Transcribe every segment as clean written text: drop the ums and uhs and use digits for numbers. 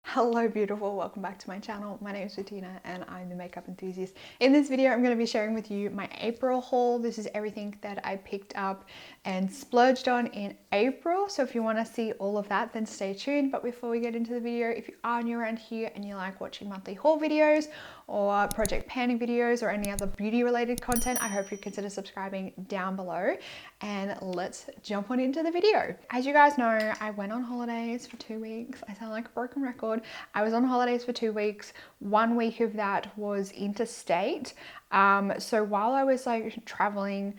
Hello beautiful, welcome back to my channel. My name is Bettina and I'm the makeup enthusiast. In this video I'm going to be sharing with you my April haul. This is everything that I picked up and splurged on in April. So if you want to see all of that, then stay tuned. But before we get into the video, if you are new around here and you like watching monthly haul videos or project panning videos or any other beauty related content, I hope you consider subscribing down below, and let's jump on into the video. As you guys know, I went on holidays for 2 weeks. I sound like a broken record. I was on holidays for 2 weeks. 1 week of that was interstate. So while I was like traveling,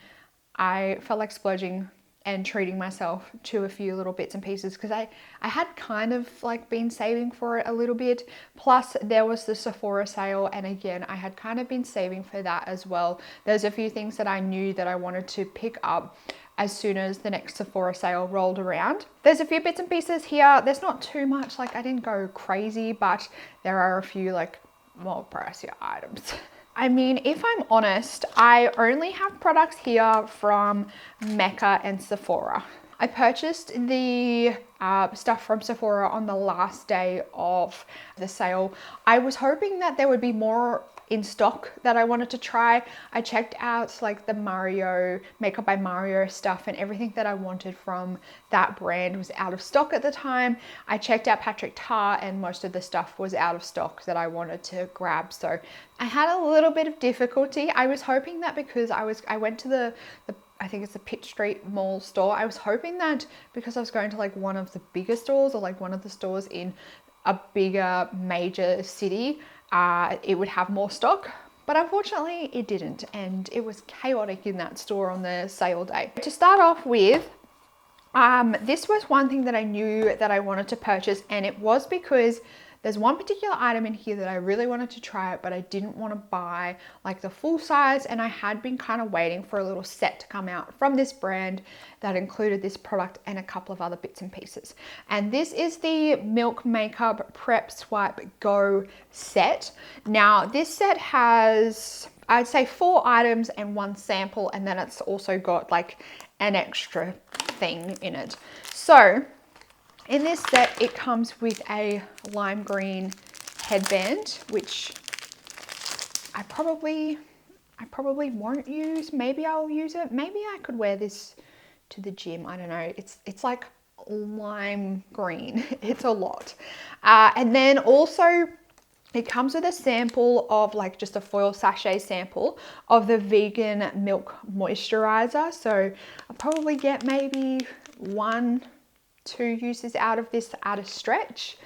I felt like splurging and treating myself to a few little bits and pieces because I had kind of like been saving for it a little bit. Plus there was the Sephora sale, and again I had kind of been saving for that as well. There's a few things that I knew that I wanted to pick up as soon as the next Sephora sale rolled around. There's a few bits and pieces here. There's not too much, like I didn't go crazy, but there are a few like more pricier items. I mean, if I'm honest, I only have products here from Mecca and Sephora. I purchased the stuff from Sephora on the last day of the sale. I was hoping that there would be more in stock that I wanted to try. I checked out like the Mario, Makeup by Mario stuff, and everything that I wanted from that brand was out of stock at the time. I checked out Patrick Tar and most of the stuff was out of stock that I wanted to grab. So I had a little bit of difficulty. I was hoping that because I went to the I think it's the Pitt Street Mall store. I was hoping that because I was going to like one of the bigger stores or like one of the stores in a bigger major city, it would have more stock, but unfortunately it didn't, and it was chaotic in that store on the sale day. To start off with, this was one thing that I knew that I wanted to purchase, and it was because there's one particular item in here that I really wanted to try it, but I didn't want to buy like the full size, and I had been kind of waiting for a little set to come out from this brand that included this product and a couple of other bits and pieces. And this is the Milk Makeup Prep Swipe Go set. Now this set has, I'd say 4 items and 1 sample, and then it's also got like an extra thing in it. So in this set, it comes with a lime green headband, which I probably won't use. Maybe I'll use it. Maybe I could wear this to the gym. I don't know. It's like lime green. It's a lot. And then also it comes with a sample of like just a foil sachet sample of the vegan milk moisturizer. So I'll probably get maybe 1-2 uses out of this at a stretch.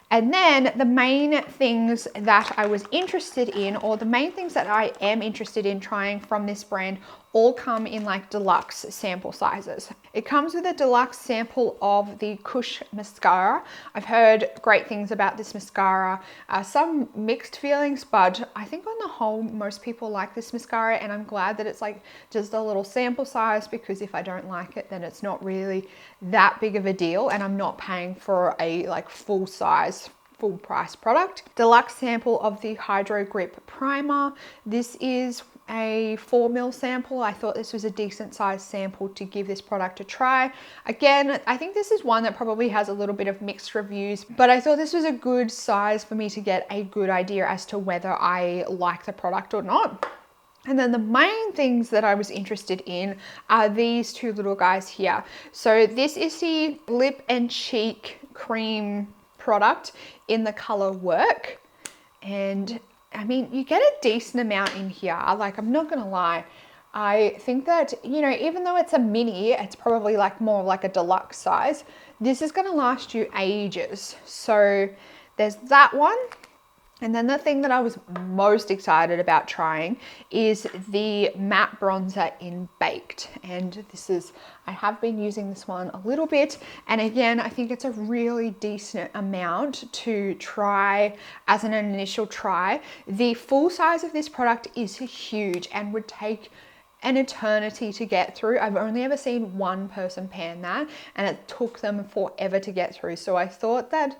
And then the main things that I was interested in, or the main things that I am interested in trying from this brand, all come in like deluxe sample sizes. It comes with a deluxe sample of the Kush mascara. I've heard great things about this mascara, some mixed feelings, but I think on the whole most people like this mascara, and I'm glad that it's like just a little sample size, because if I don't like it then it's not really that big of a deal, and I'm not paying for a like full size full price product. Deluxe sample of the Hydro Grip Primer. This is a 4 ml sample. I thought this was a decent size sample to give this product a try. Again, I think this is one that probably has a little bit of mixed reviews, but I thought this was a good size for me to get a good idea as to whether I like the product or not. And then the main things that I was interested in are these 2 little guys here. So this is the Lip and Cheek Cream product in the color Work, and I mean you get a decent amount in here. Like, I'm not gonna lie, I think that, you know, even though it's a mini, it's probably like more like a deluxe size. This is gonna last you ages. So there's that one. And then the thing that I was most excited about trying is the matte bronzer in Baked. And this is, I have been using this one a little bit. And again, I think it's a really decent amount to try as an initial try. The full size of this product is huge and would take an eternity to get through. I've only ever seen one person pan that, and it took them forever to get through. So I thought that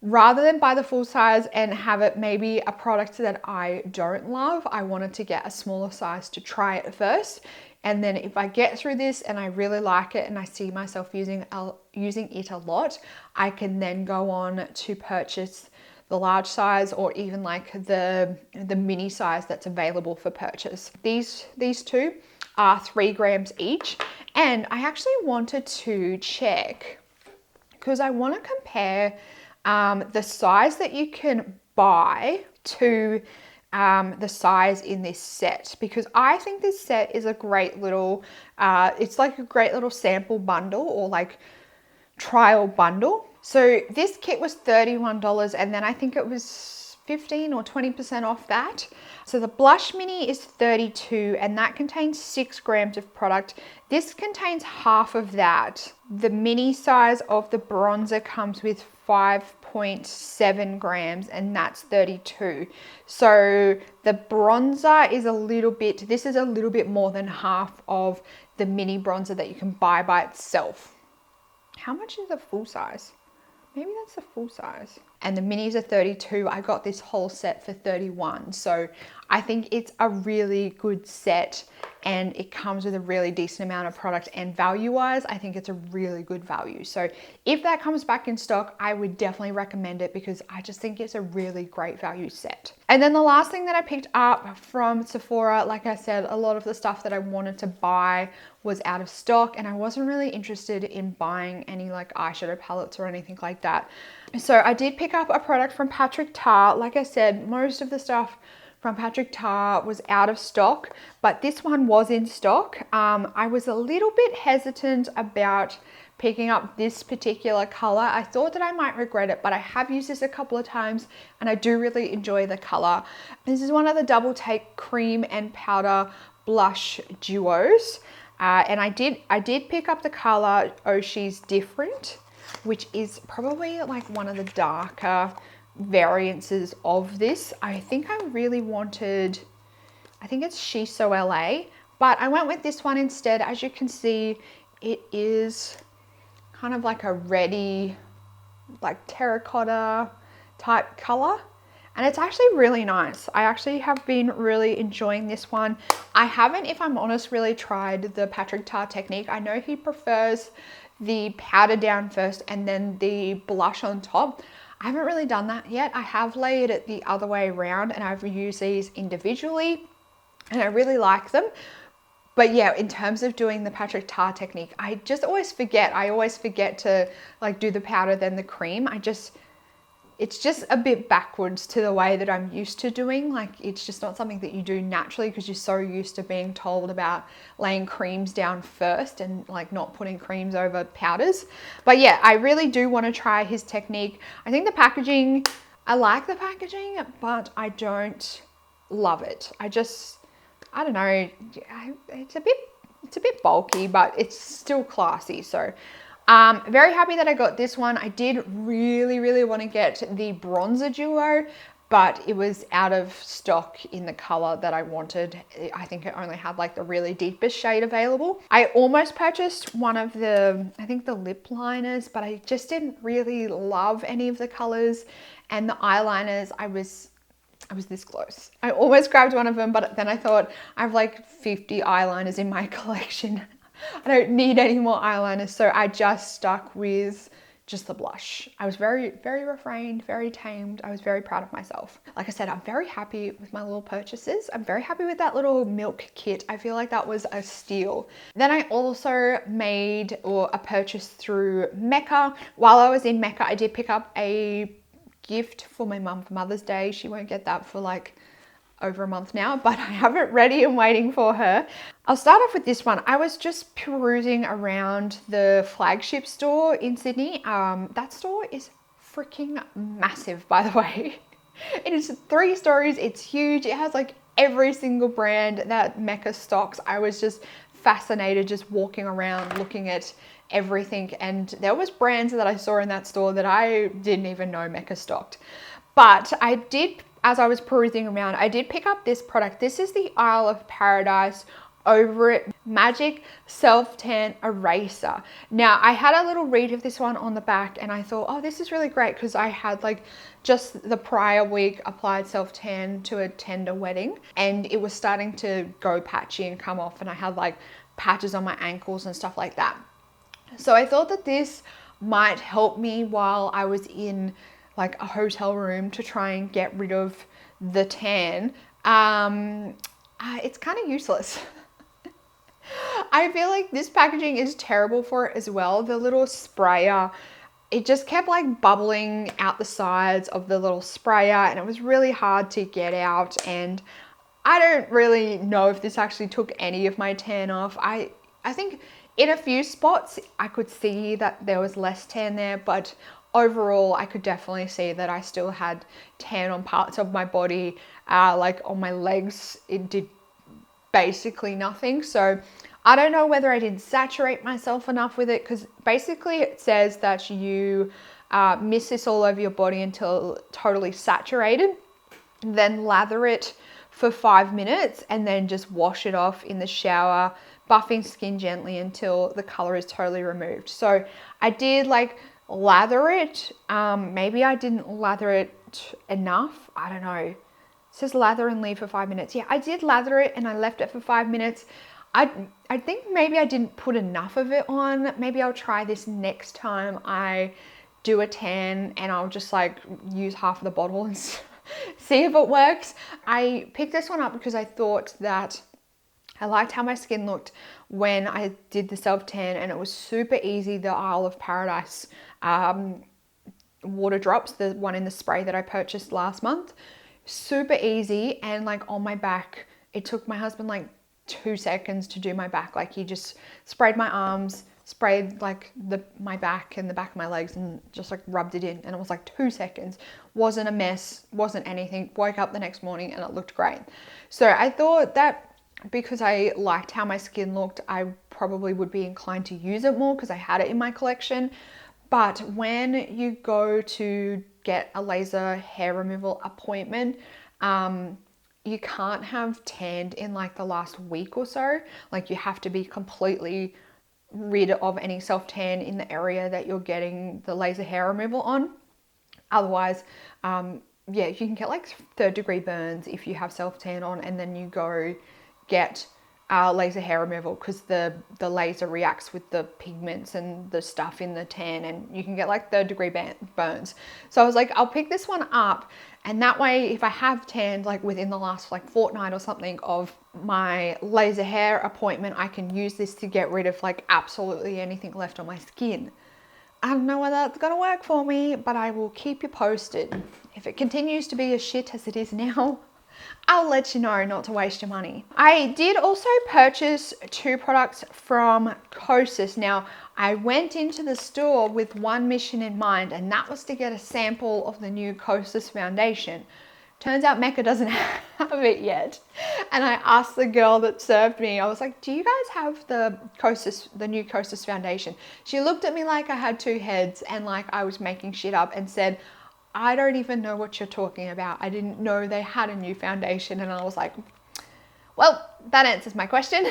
rather than buy the full size and have it maybe a product that I don't love, I wanted to get a smaller size to try it first. And then if I get through this and I really like it and I see myself using it a lot, I can then go on to purchase the large size or even like the mini size that's available for purchase. These two are 3 grams each. And I actually wanted to check because I want to compare the size that you can buy to the size in this set, because I think this set is a great little, it's like a great little sample bundle or like trial bundle. So this kit was $31 and then I think it was 15 or 20% off that. So the blush mini is $32 and that contains 6 grams of product. This contains half of that. The mini size of the bronzer comes with 5.7 grams and that's $32. So the bronzer is this is a little bit more than half of the mini bronzer that you can buy by itself. How much is the full size? Maybe that's the full size. And the minis are $32. I got this whole set for $31. So I think it's a really good set and it comes with a really decent amount of product, and value-wise, I think it's a really good value. So if that comes back in stock, I would definitely recommend it because I just think it's a really great value set. And then the last thing that I picked up from Sephora, like I said, a lot of the stuff that I wanted to buy was out of stock and I wasn't really interested in buying any like eyeshadow palettes or anything like that. So I did pick up a product from Patrick Ta. Like I said, most of the stuff from Patrick Ta was out of stock, but this one was in stock. I was a little bit hesitant about picking up this particular color. I thought that I might regret it, but I have used this a couple of times and I do really enjoy the color. This is one of the Diptyque cream and powder blush duos. And I did pick up the color Oh She's Different, which is probably like one of the darker variances of this. I think I really wanted, I think it's She's So LA, but I went with this one instead. As you can see, it is kind of like a reddy, like terracotta type color. And it's actually really nice. I actually have been really enjoying this one. I haven't, if I'm honest, really tried the Patrick Ta technique. I know he prefers the powder down first and then the blush on top. I haven't really done that yet. I have layered it the other way around and I've used these individually and I really like them. But yeah, in terms of doing the Patrick Ta technique, I just always forget. I always forget to like do the powder then the cream. It's just a bit backwards to the way that I'm used to doing. Like it's just not something that you do naturally because you're so used to being told about laying creams down first and like not putting creams over powders. But yeah, I really do want to try his technique. I think the packaging, I like the packaging, but I don't love it. I don't know, it's a bit bulky, but it's still classy. So very happy that I got this one. I did really want to get the bronzer duo, but it was out of stock in the color that I wanted. I think it only had like the really deepest shade available. I almost purchased one of the, I think the lip liners, but I just didn't really love any of the colors. And the eyeliners, I was this close. I almost grabbed one of them, but then I thought I have like 50 eyeliners in my collection. I don't need any more eyeliners, so I just stuck with just the blush. I was very refrained, very tamed. I was very proud of myself. Like I said, I'm very happy with my little purchases. I'm very happy with that little milk kit. I feel like that was a steal. Then I also made a purchase through Mecca. While I was in Mecca, I did pick up a gift for my mum for Mother's Day. She won't get that for like over a month now, but I have it ready and waiting for her. I'll start off with this one. I was just perusing around the flagship store in Sydney. That store is freaking massive, by the way. It is 3 stories. It's huge. It has like every single brand that Mecca stocks. I was just fascinated just walking around looking at everything, and there was brands that I saw in that store that I didn't even know Mecca stocked. But I did, as I was perusing around, I did pick up this product. This is the Isle of Paradise Over It Magic Self Tan Eraser. Now, I had a little read of this one on the back and I thought, oh, this is really great because I had like just the prior week applied self tan to attend a wedding and it was starting to go patchy and come off, and I had like patches on my ankles and stuff like that. So I thought that this might help me while I was in like a hotel room to try and get rid of the tan. It's kind of useless. I feel like this packaging is terrible for it as well. The little sprayer, it just kept like bubbling out the sides of the little sprayer and it was really hard to get out, and I don't really know if this actually took any of my tan off. I think in a few spots I could see that there was less tan there, but overall I could definitely see that I still had tan on parts of my body. Like on my legs, it did basically nothing. So I don't know whether I didn't saturate myself enough with it, because basically it says that you mist this all over your body until totally saturated, then lather it for 5 minutes and then just wash it off in the shower, buffing skin gently until the color is totally removed. So I did like lather it. Maybe I didn't lather it enough. I don't know. It says lather and leave for 5 minutes. Yeah, I did lather it and I left it for 5 minutes. I think maybe I didn't put enough of it on. Maybe I'll try this next time I do a tan and I'll just like use half of the bottle and see if it works. I picked this one up because I thought that I liked how my skin looked when I did the self tan, and it was super easy. The Isle of Paradise water drops, the one in the spray that I purchased last month, super easy. And like on my back, it took my husband like 2 seconds to do my back. Like he just sprayed my arms, sprayed like my back and the back of my legs and just like rubbed it in, and it was like 2 seconds. Wasn't a mess, wasn't anything. Woke up the next morning and it looked great. So I thought that because I liked how my skin looked, I probably would be inclined to use it more because I had it in my collection. But when you go to get a laser hair removal appointment, you can't have tanned in like the last week or so. Like you have to be completely rid of any self tan in the area that you're getting the laser hair removal on. Otherwise, yeah, you can get like 3rd degree burns if you have self tan on and then you go get laser hair removal, because the laser reacts with the pigments and the stuff in the tan, and you can get like 3rd degree burns. So I was like, I'll pick this one up, and that way if I have tanned like within the last like fortnight or something of my laser hair appointment, I can use this to get rid of like absolutely anything left on my skin. I don't know whether that's gonna work for me, but I will keep you posted. If it continues to be as shit as it is now, I'll let you know not to waste your money. I did also purchase 2 products from Kosas. Now, I went into the store with one mission in mind, and that was to get a sample of the new Coastless Foundation. Turns out Mecca doesn't have it yet. And I asked the girl that served me, I was like, do you guys have the new Coastless Foundation? She looked at me like I had 2 heads and like I was making shit up, and said, I don't even know what you're talking about. I didn't know they had a new foundation. And I was like, well, that answers my question.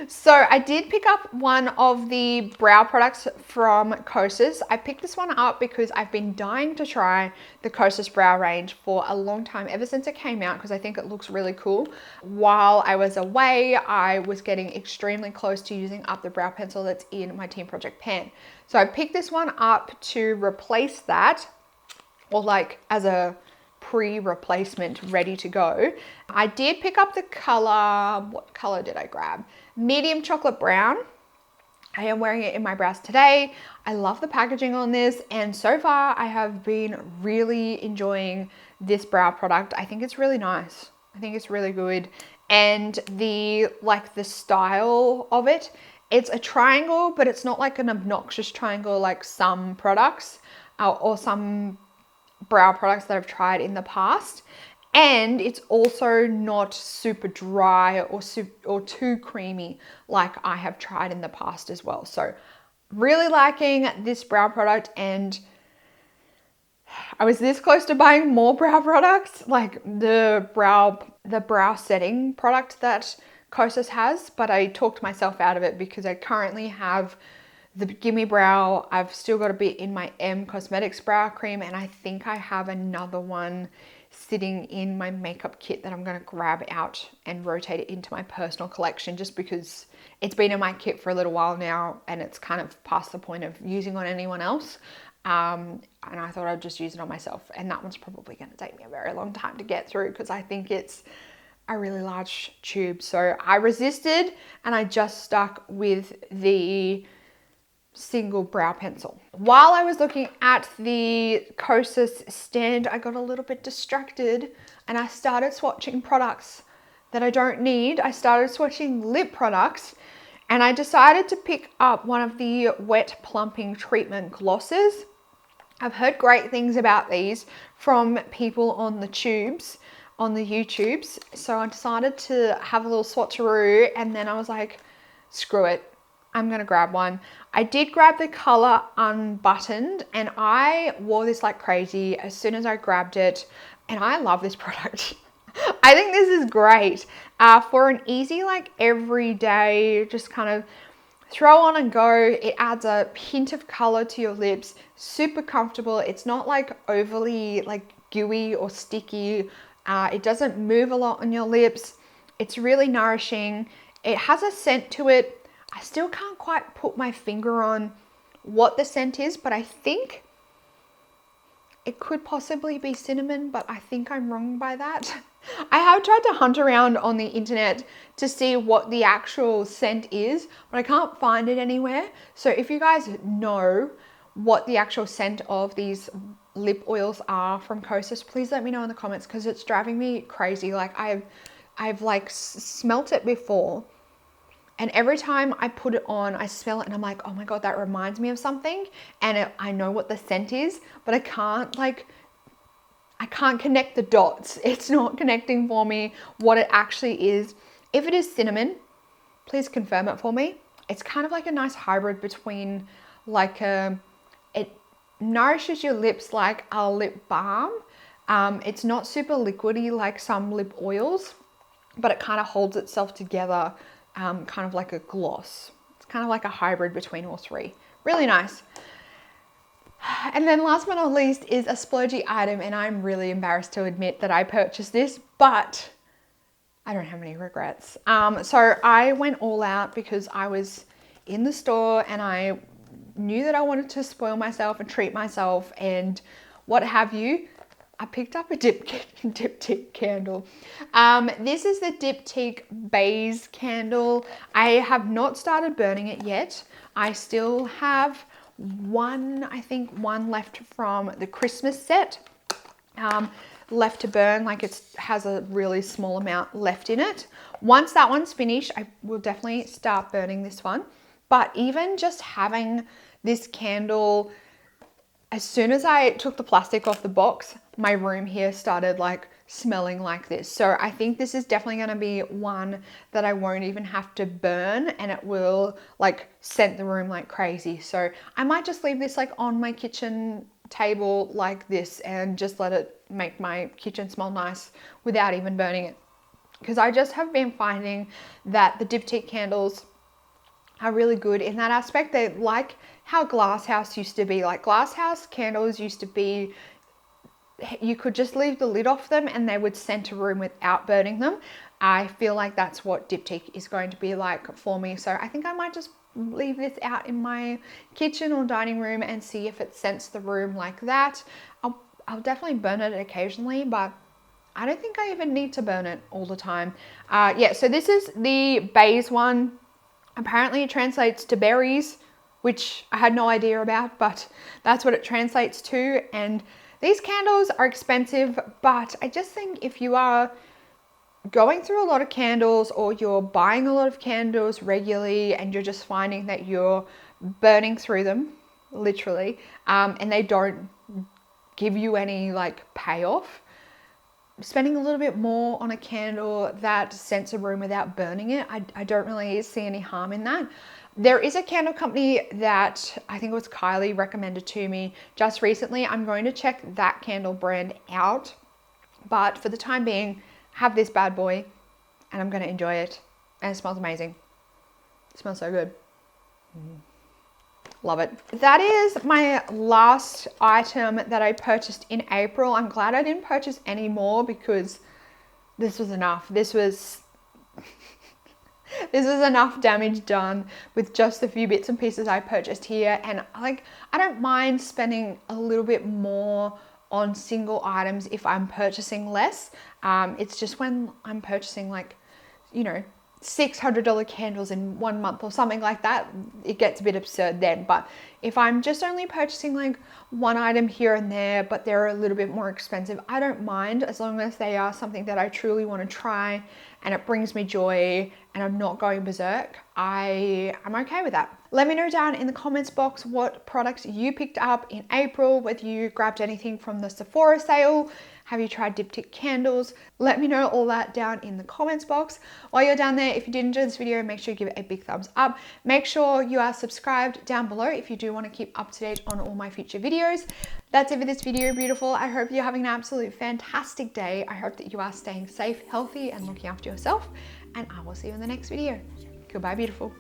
So I did pick up one of the brow products from Kosas. I picked this one up because I've been dying to try the Kosas brow range for a long time, ever since it came out, because I think it looks really cool. While I was away, I was getting extremely close to using up the brow pencil that's in my Team Project pen. So I picked this one up to replace that, or like as a pre-replacement ready to go. I did pick up the color, what color did I grab? Medium chocolate brown. I am wearing it in my brows today. I love the packaging on this, and so far I have been really enjoying this brow product. I think it's really nice. I think it's really good. And the style of it, it's a triangle, but it's not like an obnoxious triangle like some products or some brow products that I've tried in the past. And it's also not super dry or too creamy like I have tried in the past as well. So really liking this brow product, and I was this close to buying more brow products, like the brow setting product that Kosas has, but I talked myself out of it because I currently have the Gimme Brow. I've still got a bit in my M Cosmetics brow cream, and I think I have another one sitting in my makeup kit that I'm going to grab out and rotate it into my personal collection, just because it's been in my kit for a little while now and it's kind of past the point of using on anyone else. And I thought I'd just use it on myself, and that one's probably going to take me a very long time to get through because I think it's a really large tube. So I resisted and I just stuck with the single brow pencil. While I was looking at the Kosas stand, I got a little bit distracted and I started swatching products that I don't need. I started swatching lip products, and I decided to pick up one of the Wet Plumping Treatment Glosses. I've heard great things about these from people on the tubes, on the YouTubes. So I decided to have a little swatcheroo, and then I was like, screw it, I'm gonna grab one. I did grab the color Unbuttoned, and I wore this like crazy as soon as I grabbed it, and I love this product. I think this is great for an easy, like everyday, just kind of throw on and go. It adds a hint of color to your lips, super comfortable. It's not like overly like gooey or sticky. It doesn't move a lot on your lips. It's really nourishing. It has a scent to it. I still can't quite put my finger on what the scent is, but I think it could possibly be cinnamon, but I think I'm wrong by that. I have tried to hunt around on the internet to see what the actual scent is, but I can't find it anywhere. So if you guys know what the actual scent of these lip oils are from Kosas, please let me know in the comments, because it's driving me crazy. Like I've like smelt it before, and every time I put it on, I smell it and I'm like, oh my God, that reminds me of something. And I know what the scent is, but I can't connect the dots. It's not connecting for me what it actually is. If it is cinnamon, please confirm it for me. It's kind of like a nice hybrid between like it nourishes your lips like a lip balm. It's not super liquidy like some lip oils, but it kind of holds itself together, kind of like a gloss. It's kind of like a hybrid between all three. Really nice. And then last but not least is a splurgy item, and I'm really embarrassed to admit that I purchased this, but I don't have any regrets. So I went all out because I was in the store and I knew that I wanted to spoil myself and treat myself and what have you. I picked up a Diptych candle. This is the Diptyque Baies candle. I have not started burning it yet. I still have I think one left from the Christmas set left to burn. Like it has a really small amount left in it. Once that one's finished, I will definitely start burning this one. But even just having this candle, as soon as I took the plastic off the box, my room here started like smelling like this. So I think this is definitely going to be one that I won't even have to burn, and it will like scent the room like crazy. So I might just leave this like on my kitchen table like this and just let it make my kitchen smell nice without even burning it. Because I just have been finding that the Diptych candles are really good in that aspect. They like how Glasshouse used to be. Like Glasshouse candles used to be, you could just leave the lid off them and they would scent a room without burning them. I feel like that's what Diptyque is going to be like for me. So I think I might just leave this out in my kitchen or dining room and see if it scents the room like that. I'll definitely burn it occasionally, but I don't think I even need to burn it all the time. Yeah, so this is the Baies one. Apparently it translates to berries, which I had no idea about, but that's what it translates to. And these candles are expensive, but I just think if you are going through a lot of candles or you're buying a lot of candles regularly and you're just finding that you're burning through them, literally, and they don't give you any like payoff, spending a little bit more on a candle that scents a room without burning it, I don't really see any harm in that. There is a candle company that I think it was Kylie recommended to me just recently. I'm going to check that candle brand out, but for the time being, have this bad boy and I'm going to enjoy it. and it smells amazing. It smells so good. Love it. That is my last item that I purchased in April. I'm glad I didn't purchase any more because this was enough. This was enough damage done with just the few bits and pieces I purchased here. And like, I don't mind spending a little bit more on single items if I'm purchasing less. It's just when I'm purchasing like, you know, $600 candles in 1 month or something like that, it gets a bit absurd then. But if I'm just only purchasing like one item here and there, but they're a little bit more expensive, I don't mind, as long as they are something that I truly want to try and it brings me joy and I'm not going berserk. I'm okay with that. Let me know down in the comments box what products you picked up in April, whether you grabbed anything from the Sephora sale. Have you tried Diptych candles? Let me know all that down in the comments box. While you're down there, if you did enjoy this video, make sure you give it a big thumbs up. Make sure you are subscribed down below if you do want to keep up to date on all my future videos. That's it for this video, beautiful. I hope you're having an absolute fantastic day. I hope that you are staying safe, healthy, and looking after yourself. And I will see you in the next video. Goodbye, beautiful.